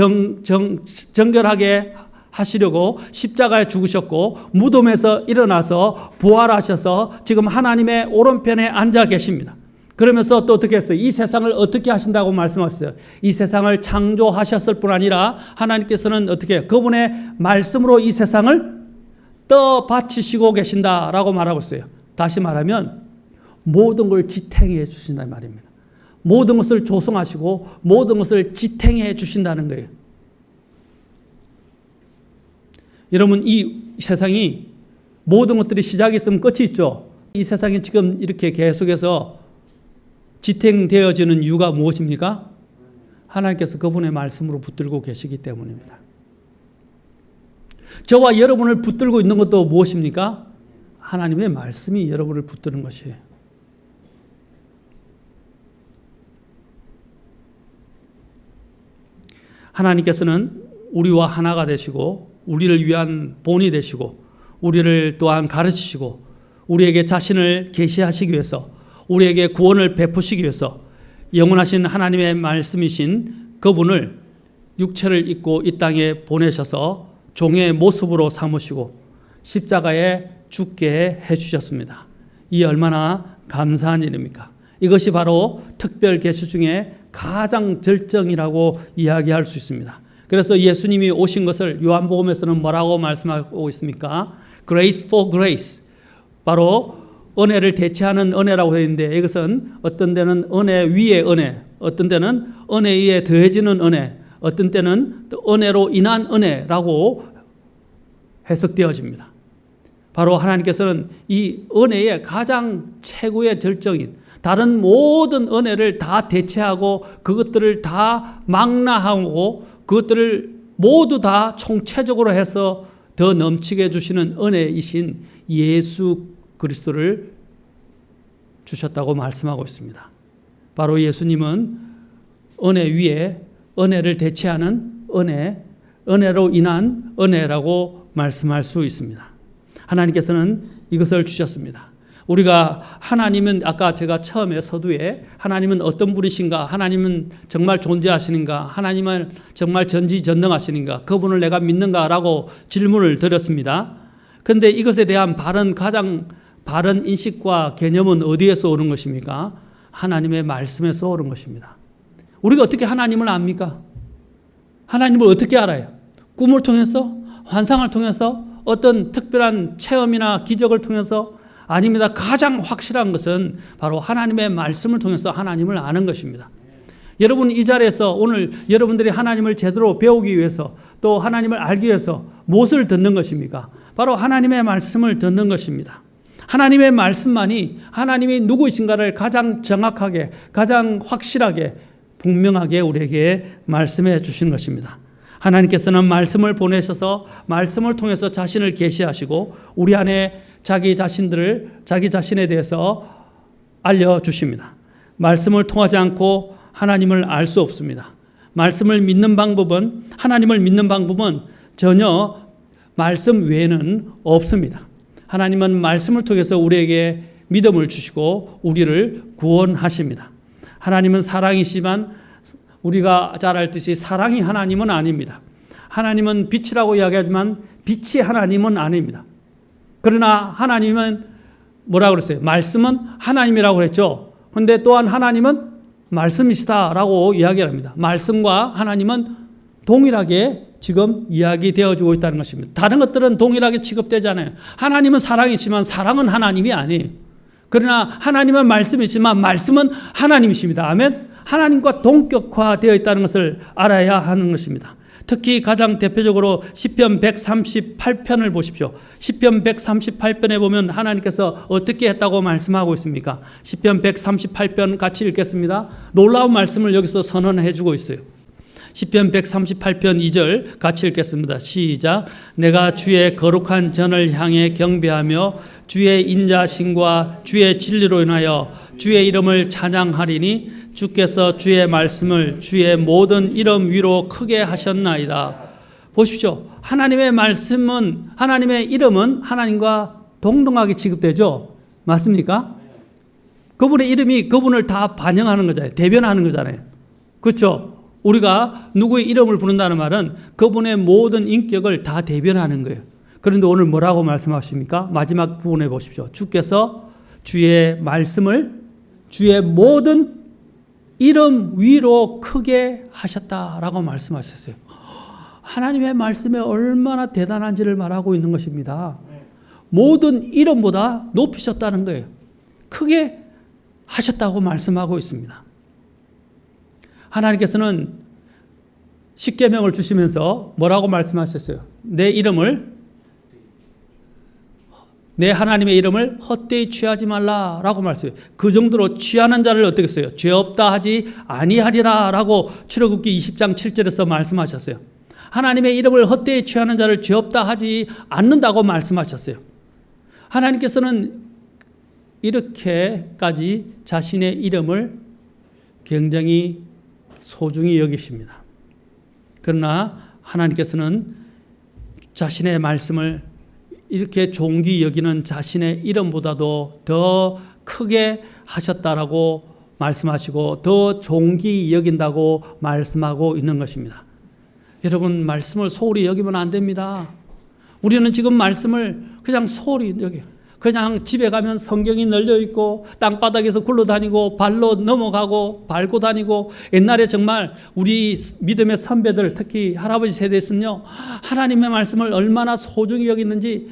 정결하게 하시려고 십자가에 죽으셨고 무덤에서 일어나서 부활하셔서 지금 하나님의 오른편에 앉아 계십니다. 그러면서 또 어떻게 했어요? 이 세상을 어떻게 하신다고 말씀하셨어요? 이 세상을 창조하셨을 뿐 아니라 하나님께서는 어떻게 해요? 그분의 말씀으로 이 세상을 떠받치시고 계신다라고 말하고 있어요. 다시 말하면 모든 걸 지탱해 주신다는 말입니다. 모든 것을 조성하시고 모든 것을 지탱해 주신다는 거예요. 여러분, 이 세상이 모든 것들이 시작이 있으면 끝이 있죠. 이 세상이 지금 이렇게 계속해서 지탱되어지는 이유가 무엇입니까? 하나님께서 그분의 말씀으로 붙들고 계시기 때문입니다. 저와 여러분을 붙들고 있는 것도 무엇입니까? 하나님의 말씀이 여러분을 붙드는 것이에요. 하나님께서는 우리와 하나가 되시고 우리를 위한 본이 되시고 우리를 또한 가르치시고 우리에게 자신을 계시하시기 위해서 우리에게 구원을 베푸시기 위해서 영원하신 하나님의 말씀이신 그분을 육체를 입고 이 땅에 보내셔서 종의 모습으로 삼으시고 십자가에 죽게 해주셨습니다. 이 얼마나 감사한 일입니까? 이것이 바로 특별 계시 중에 가장 절정이라고 이야기할 수 있습니다. 그래서 예수님이 오신 것을 요한복음에서는 뭐라고 말씀하고 있습니까? Grace for grace. 바로 은혜를 대체하는 은혜라고 되어 있는데 이것은 어떤 때는 은혜 위에 은혜, 어떤 때는 은혜 위에 더해지는 은혜, 어떤 때는 또 은혜로 인한 은혜라고 해석되어집니다. 바로 하나님께서는 이 은혜의 가장 최고의 절정인 다른 모든 은혜를 다 대체하고 그것들을 다 망라하고 그것들을 모두 다 총체적으로 해서 더 넘치게 해주시는 은혜이신 예수 그리스도를 주셨다고 말씀하고 있습니다. 바로 예수님은 은혜 위에 은혜를 대체하는 은혜, 은혜로 인한 은혜라고 말씀할 수 있습니다. 하나님께서는 이것을 주셨습니다. 우리가 하나님은 아까 제가 처음에 서두에 하나님은 어떤 분이신가, 하나님은 정말 존재하시는가, 하나님은 정말 전지전능하시는가, 그분을 내가 믿는가라고 질문을 드렸습니다. 그런데 이것에 대한 가장 바른 인식과 개념은 어디에서 오는 것입니까? 하나님의 말씀에서 오는 것입니다. 우리가 어떻게 하나님을 압니까? 하나님을 어떻게 알아요? 꿈을 통해서? 환상을 통해서? 어떤 특별한 체험이나 기적을 통해서? 아닙니다. 가장 확실한 것은 바로 하나님의 말씀을 통해서 하나님을 아는 것입니다. 여러분 이 자리에서 오늘 여러분들이 하나님을 제대로 배우기 위해서 또 하나님을 알기 위해서 무엇을 듣는 것입니까? 바로 하나님의 말씀을 듣는 것입니다. 하나님의 말씀만이 하나님이 누구이신가를 가장 정확하게, 가장 확실하게, 분명하게 우리에게 말씀해 주시는 것입니다. 하나님께서는 말씀을 보내셔서 말씀을 통해서 자신을 계시하시고 우리 안에 자기 자신에 대해서 알려주십니다. 말씀을 통하지 않고 하나님을 알 수 없습니다. 하나님을 믿는 방법은 전혀 말씀 외에는 없습니다. 하나님은 말씀을 통해서 우리에게 믿음을 주시고 우리를 구원하십니다. 하나님은 사랑이시지만 우리가 잘 알듯이 사랑이 하나님은 아닙니다. 하나님은 빛이라고 이야기하지만 빛이 하나님은 아닙니다. 그러나 하나님은 뭐라고 그랬어요? 말씀은 하나님이라고 그랬죠. 그런데 또한 하나님은 말씀이시다라고 이야기를 합니다. 말씀과 하나님은 동일하게 지금 이야기되어지고 있다는 것입니다. 다른 것들은 동일하게 취급되잖아요. 하나님은 사랑이지만 사랑은 하나님이 아니에요. 그러나 하나님은 말씀이지만 말씀은 하나님이십니다. 아멘. 하나님과 동격화되어 있다는 것을 알아야 하는 것입니다. 특히 가장 대표적으로 시편 138편을 보십시오. 시편 138편에 보면 하나님께서 어떻게 했다고 말씀하고 있습니까? 시편 138편 같이 읽겠습니다. 놀라운 말씀을 여기서 선언해 주고 있어요. 시편 138편 2절 같이 읽겠습니다. 시작. 내가 주의 거룩한 전을 향해 경배하며 주의 인자심과 주의 진리로 인하여 주의 이름을 찬양하리니 주께서 주의 말씀을 주의 모든 이름 위로 크게 하셨나이다. 보십시오. 하나님의 말씀은, 하나님의 이름은 하나님과 동등하게 취급되죠. 맞습니까? 그분의 이름이 그분을 다 반영하는 거잖아요. 대변하는 거잖아요. 그렇죠? 우리가 누구의 이름을 부른다는 말은 그분의 모든 인격을 다 대변하는 거예요. 그런데 오늘 뭐라고 말씀하십니까? 마지막 부분에 보십시오. 주께서 주의 말씀을 주의 모든 이름 위로 크게 하셨다라고 말씀하셨어요. 하나님의 말씀에 얼마나 대단한지를 말하고 있는 것입니다. 모든 이름보다 높이셨다는 거예요. 크게 하셨다고 말씀하고 있습니다. 하나님께서는 십계명을 주시면서 뭐라고 말씀하셨어요? 내 하나님의 이름을 헛되이 취하지 말라라고 말씀해요. 그 정도로 취하는 자를 어떻게 했어요? 죄 없다 하지 아니하리라라고 출애굽기 20장 7절에서 말씀하셨어요. 하나님의 이름을 헛되이 취하는 자를 죄 없다 하지 않는다고 말씀하셨어요. 하나님께서는 이렇게까지 자신의 이름을 굉장히 소중히 여기십니다. 그러나 하나님께서는 자신의 말씀을 이렇게 존귀 여기는 자신의 이름보다도 더 크게 하셨다라고 말씀하시고 더 존귀 여긴다고 말씀하고 있는 것입니다. 여러분, 말씀을 소홀히 여기면 안 됩니다. 우리는 지금 말씀을 그냥 소홀히 여겨요. 그냥 집에 가면 성경이 널려 있고 땅바닥에서 굴러다니고 발로 넘어가고 밟고 다니고, 옛날에 정말 우리 믿음의 선배들 특히 할아버지 세대에서는요, 하나님의 말씀을 얼마나 소중히 여기는지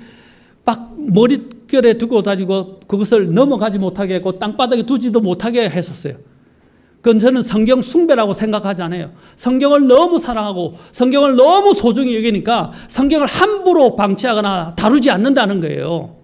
막 머릿결에 두고 다니고 그것을 넘어가지 못하게 했고 땅바닥에 두지도 못하게 했었어요. 그건 저는 성경 숭배라고 생각하지 않아요. 성경을 너무 사랑하고 성경을 너무 소중히 여기니까 성경을 함부로 방치하거나 다루지 않는다는 거예요.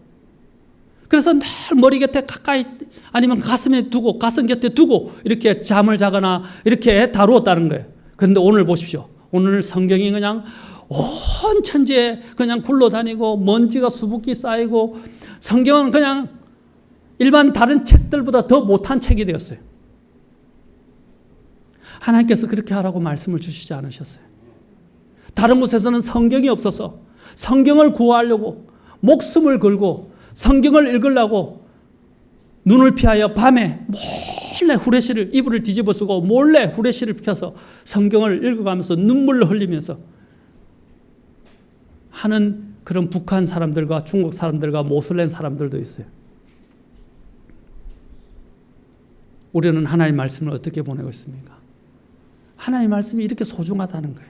그래서 늘 머리 곁에 가까이 아니면 가슴에 두고 가슴 곁에 두고 이렇게 잠을 자거나 이렇게 다루었다는 거예요. 그런데 오늘 보십시오. 오늘 성경이 그냥 온 천지에 그냥 굴러다니고 먼지가 수북히 쌓이고 성경은 그냥 일반 다른 책들보다 더 못한 책이 되었어요. 하나님께서 그렇게 하라고 말씀을 주시지 않으셨어요. 다른 곳에서는 성경이 없어서 성경을 구하려고 목숨을 걸고 성경을 읽으려고 눈을 피하여 밤에 몰래 후레쉬를 이불을 뒤집어 쓰고 몰래 후레쉬를 펴서 성경을 읽어가면서 눈물을 흘리면서 하는 그런 북한 사람들과 중국 사람들과 모슬렘 사람들도 있어요. 우리는 하나님의 말씀을 어떻게 보내고 있습니까? 하나님의 말씀이 이렇게 소중하다는 거예요.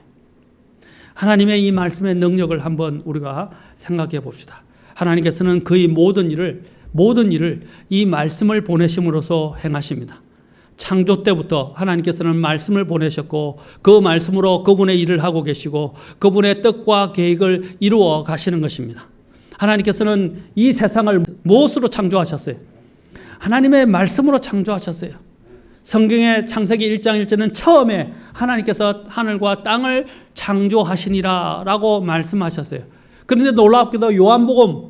하나님의 이 말씀의 능력을 한번 우리가 생각해 봅시다. 하나님께서는 그의 모든 일을 이 말씀을 보내심으로써 행하십니다. 창조 때부터 하나님께서는 말씀을 보내셨고 그 말씀으로 그분의 일을 하고 계시고 그분의 뜻과 계획을 이루어 가시는 것입니다. 하나님께서는 이 세상을 무엇으로 창조하셨어요? 하나님의 말씀으로 창조하셨어요. 성경의 창세기 1장 1절은 처음에 하나님께서 하늘과 땅을 창조하시니라 라고 말씀하셨어요. 그런데 놀랍게도 요한복음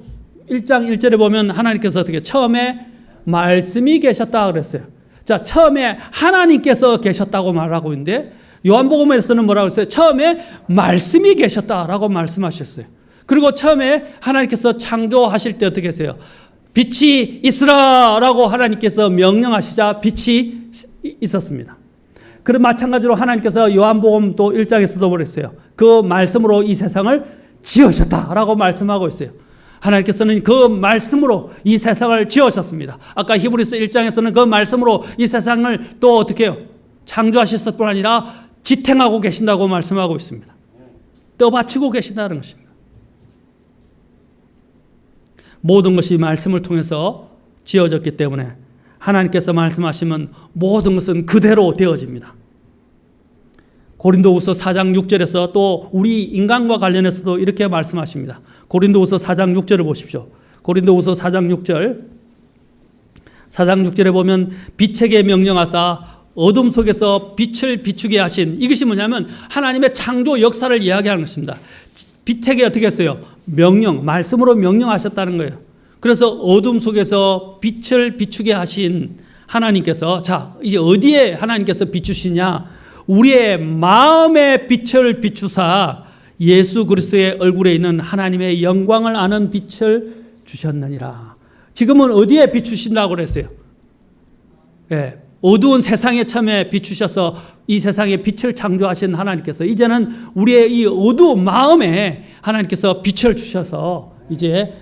1장 1절에 보면 하나님께서 어떻게 처음에 말씀이 계셨다 그랬어요. 자, 처음에 하나님께서 계셨다고 말하고 있는데 요한복음에서는 뭐라고 했어요? 처음에 말씀이 계셨다라고 말씀하셨어요. 그리고 처음에 하나님께서 창조하실 때 어떻게 했어요? 빛이 있으라라고 하나님께서 명령하시자 빛이 있었습니다. 그런 마찬가지로 하나님께서 요한복음 또 1장에서도 그랬어요. 그 말씀으로 이 세상을 지으셨다라고 말씀하고 있어요. 하나님께서는 그 말씀으로 이 세상을 지으셨습니다. 아까 히브리서 1장에서는 그 말씀으로 이 세상을 또 어떻게 해요? 창조하셨을 뿐 아니라 지탱하고 계신다고 말씀하고 있습니다. 떠받치고 계신다는 것입니다. 모든 것이 말씀을 통해서 지어졌기 때문에 하나님께서 말씀하시면 모든 것은 그대로 되어집니다. 고린도후서 4장 6절에서 또 우리 인간과 관련해서도 이렇게 말씀하십니다. 고린도후서 4장 6절을 보십시오. 고린도후서 4장 6절. 4장 6절에 보면 빛에게 명령하사 어둠 속에서 빛을 비추게 하신, 이것이 뭐냐면 하나님의 창조 역사를 이야기하는 것입니다. 빛에게 어떻게 했어요? 말씀으로 명령하셨다는 거예요. 그래서 어둠 속에서 빛을 비추게 하신 하나님께서, 자, 이제 어디에 하나님께서 비추시냐? 우리의 마음의 빛을 비추사 예수 그리스도의 얼굴에 있는 하나님의 영광을 아는 빛을 주셨느니라. 지금은 어디에 비추신다고 그랬어요? 예, 어두운 세상에 처음에 비추셔서 이 세상에 빛을 창조하신 하나님께서 이제는 우리의 이 어두운 마음에 하나님께서 빛을 주셔서 이제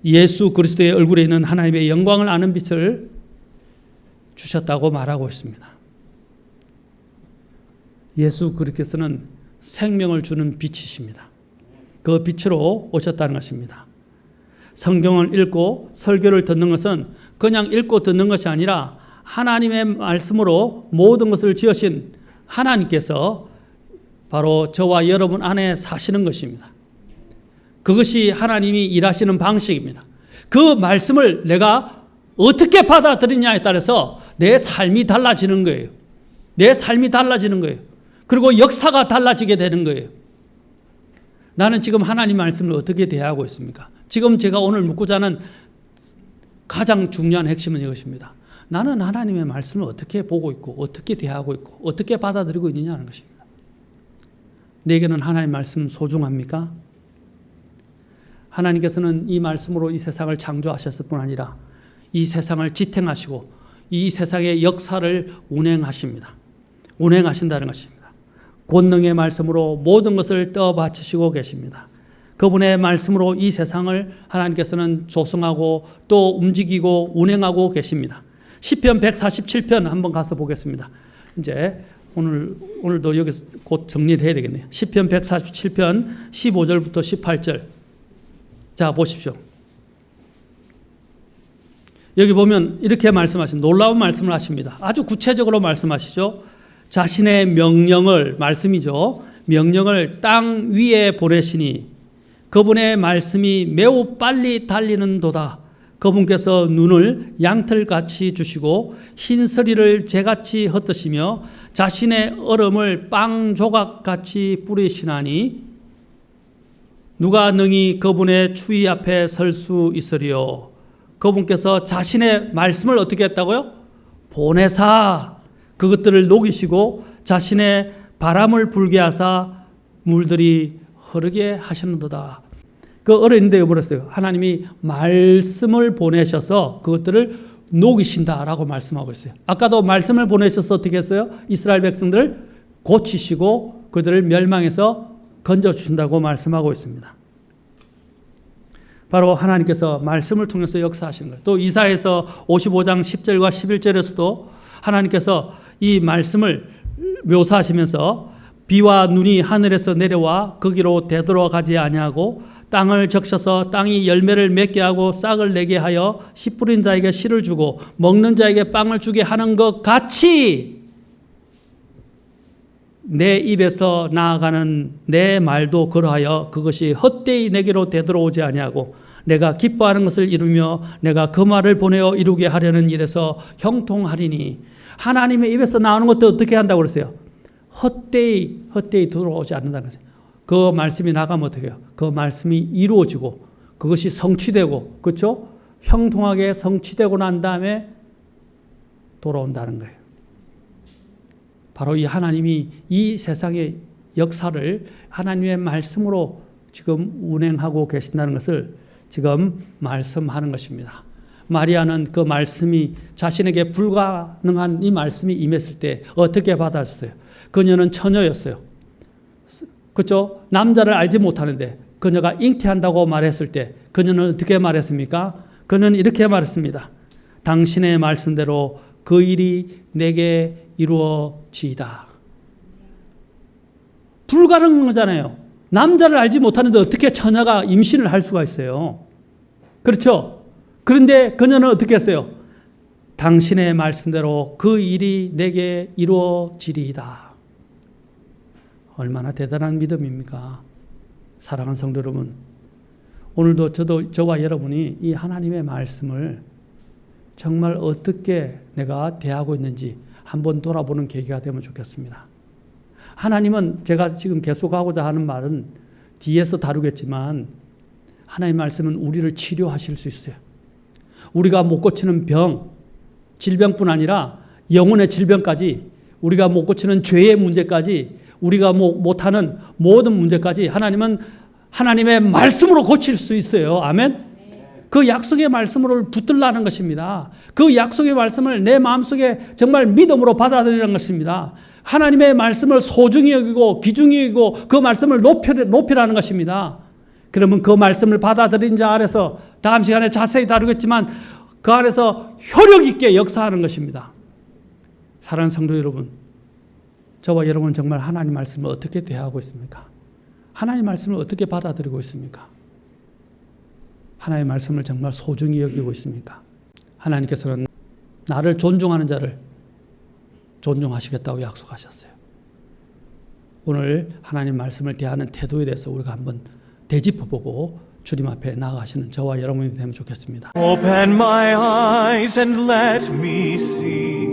예수 그리스도의 얼굴에 있는 하나님의 영광을 아는 빛을 주셨다고 말하고 있습니다. 예수 그리스도께서는 생명을 주는 빛이십니다. 그 빛으로 오셨다는 것입니다. 성경을 읽고 설교를 듣는 것은 그냥 읽고 듣는 것이 아니라 하나님의 말씀으로 모든 것을 지으신 하나님께서 바로 저와 여러분 안에 사시는 것입니다. 그것이 하나님이 일하시는 방식입니다. 그 말씀을 내가 어떻게 받아들이냐에 따라서 내 삶이 달라지는 거예요. 내 삶이 달라지는 거예요. 그리고 역사가 달라지게 되는 거예요. 나는 지금 하나님 말씀을 어떻게 대하고 있습니까? 지금 제가 오늘 묻고자 하는 가장 중요한 핵심은 이것입니다. 나는 하나님의 말씀을 어떻게 보고 있고 어떻게 대하고 있고 어떻게 받아들이고 있느냐는 것입니다. 내게는 하나님의 말씀 소중합니까? 하나님께서는 이 말씀으로 이 세상을 창조하셨을 뿐 아니라 이 세상을 지탱하시고 이 세상의 역사를 운행하신다는 것입니다. 권능의 말씀으로 모든 것을 떠받치시고 계십니다. 그분의 말씀으로 이 세상을 하나님께서는 조성하고 또 움직이고 운행하고 계십니다. 시편 147편 한번 가서 보겠습니다. 이제 오늘도 여기서 곧 정리를 해야 되겠네요. 시편 147편 15절부터 18절. 자, 보십시오. 여기 보면 이렇게 말씀하십니다. 놀라운 말씀을 하십니다. 아주 구체적으로 말씀하시죠. 자신의 명령을, 말씀이죠. 명령을 땅 위에 보내시니 그분의 말씀이 매우 빨리 달리는도다. 그분께서 눈을 양털같이 주시고 흰서리를 재같이 흩으시며 자신의 얼음을 빵 조각같이 뿌리시나니 누가 능히 그분의 추위 앞에 설 수 있으리요. 그분께서 자신의 말씀을 어떻게 했다고요? 보내사 그것들을 녹이시고 자신의 바람을 불게 하사 물들이 흐르게 하시는도다. 그 어려운데 버렸어요. 하나님이 말씀을 보내셔서 그것들을 녹이신다라고 말씀하고 있어요. 아까도 말씀을 보내셔서 어떻게 했어요? 이스라엘 백성들을 고치시고 그들을 멸망해서 건져주신다고 말씀하고 있습니다. 바로 하나님께서 말씀을 통해서 역사하시는 거예요. 또 이사야서 55장 10절과 11절에서도 하나님께서 이 말씀을 묘사하시면서 비와 눈이 하늘에서 내려와 거기로 되돌아가지 아니하고 땅을 적셔서 땅이 열매를 맺게 하고 싹을 내게 하여 씨 뿌린 자에게 씨를 주고 먹는 자에게 빵을 주게 하는 것 같이 내 입에서 나아가는 내 말도 그러하여 그것이 헛되이 내게로 되돌아오지 아니하고 내가 기뻐하는 것을 이루며 내가 그 말을 보내어 이루게 하려는 일에서 형통하리니. 하나님의 입에서 나오는 것도 어떻게 한다고 그랬어요? 헛되이 돌아오지 않는다는 거죠. 그 말씀이 나가면 어떻게 해요? 그 말씀이 이루어지고 그것이 성취되고, 그렇죠? 형통하게 성취되고 난 다음에 돌아온다는 거예요. 바로 이 하나님이 이 세상의 역사를 하나님의 말씀으로 지금 운행하고 계신다는 것을 지금 말씀하는 것입니다. 마리아는 그 말씀이 자신에게 불가능한 이 말씀이 임했을 때 어떻게 받았어요? 그녀는 처녀였어요. 그렇죠? 남자를 알지 못하는데 그녀가 잉태한다고 말했을 때 그녀는 어떻게 말했습니까? 그녀는 이렇게 말했습니다. 당신의 말씀대로 그 일이 내게 이루어지이다. 불가능한 거잖아요. 남자를 알지 못하는데 어떻게 처녀가 임신을 할 수가 있어요? 그렇죠? 그런데 그녀는 어떻게 했어요? 당신의 말씀대로 그 일이 내게 이루어지리이다. 얼마나 대단한 믿음입니까? 사랑하는 성도 여러분, 오늘도 저와 여러분이 이 하나님의 말씀을 정말 어떻게 내가 대하고 있는지 한번 돌아보는 계기가 되면 좋겠습니다. 하나님은 제가 지금 계속하고자 하는 말은 뒤에서 다루겠지만 하나님 말씀은 우리를 치료하실 수 있어요. 우리가 못 고치는 병, 질병뿐 아니라 영혼의 질병까지, 우리가 못 고치는 죄의 문제까지, 우리가 못하는 모든 문제까지 하나님은 하나님의 말씀으로 고칠 수 있어요. 아멘? 그 약속의 말씀을 붙들라는 것입니다. 그 약속의 말씀을 내 마음속에 정말 믿음으로 받아들이는 것입니다. 하나님의 말씀을 소중히 여기고 귀중히 여기고 그 말씀을 높이라는 것입니다. 그러면 그 말씀을 받아들인 자 안에서 다음 시간에 자세히 다루겠지만 그 안에서 효력 있게 역사하는 것입니다. 사랑하는 성도 여러분, 저와 여러분 정말 하나님 말씀을 어떻게 대하고 있습니까? 하나님 말씀을 어떻게 받아들이고 있습니까? 하나님의 말씀을 정말 소중히 여기고 있습니까? 하나님께서는 나를 존중하는 자를 존중하시겠다고 약속하셨어요. 오늘 하나님 말씀을 대하는 태도에 대해서 우리가 한번 되짚어보고 주님 앞에 나아가시는 저와 여러분이 되면 좋겠습니다. Open my eyes and let me see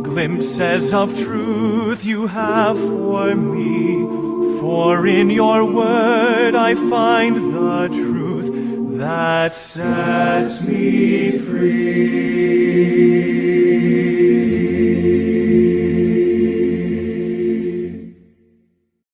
glimpses of truth you have for me. For in your word I find the truth that sets me free.